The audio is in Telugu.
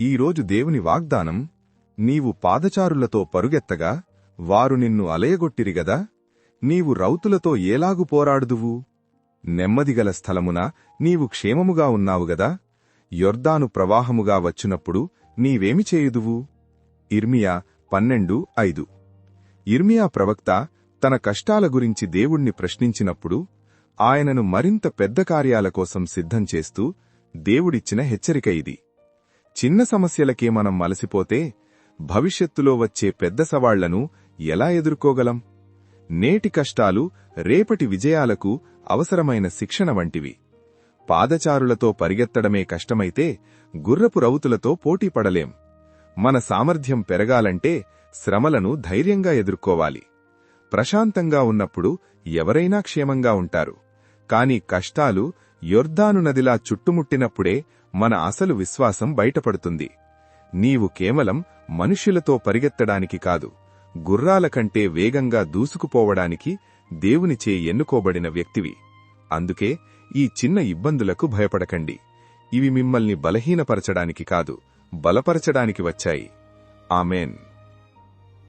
ఈరోజు దేవుని వాగ్దానం, నీవు పాదచారులతో పరుగెత్తగా వారు నిన్ను అలయగొట్టిరిగదా, నీవు రౌతులతో ఏలాగు పోరాడుదువు? నెమ్మదిగల స్థలమున నీవు క్షేమముగా ఉన్నావుగదా, యొర్దాను ప్రవాహముగా వచ్చినప్పుడు నీవేమి చేయుదువు? ఇర్మియా 12:5. ఇర్మియా ప్రవక్త తన కష్టాల గురించి దేవుణ్ణి ప్రశ్నించినప్పుడు ఆయనను మరింత పెద్ద కార్యాల కోసం సిద్ధం చేస్తూ దేవుడిచ్చిన హెచ్చరిక ఇది. చిన్న సమస్యలకే మనం మలసిపోతే భవిష్యత్తులో వచ్చే పెద్ద సవాళ్లను ఎలా ఎదుర్కోగలం? నేటి కష్టాలు రేపటి విజయాలకు అవసరమైన శిక్షణ వంటివి. పాదచారులతో పరిగెత్తడమే కష్టమైతే గుర్రపు రౌతులతో పోటీపడలేం. మన సామర్థ్యం పెరగాలంటే శ్రమలను ధైర్యంగా ఎదుర్కోవాలి. ప్రశాంతంగా ఉన్నప్పుడు ఎవరైనా క్షేమంగా ఉంటారు. కాని కష్టాలు యొర్దాను నదిలా చుట్టుముట్టినప్పుడే మన అసలు విశ్వాసం బయటపడుతుంది. నీవు కేవలం మనుష్యులతో పరిగెత్తడానికి కాదు, గుర్రాల కంటే వేగంగా దూసుకుపోవడానికి దేవునిచే ఎన్నుకోబడిన వ్యక్తివి. అందుకే ఈ చిన్న ఇబ్బందులకు భయపడకండి. ఇవి మిమ్మల్ని బలహీనపరచడానికి కాదు, బలపరచడానికి వచ్చాయి. ఆమేన్.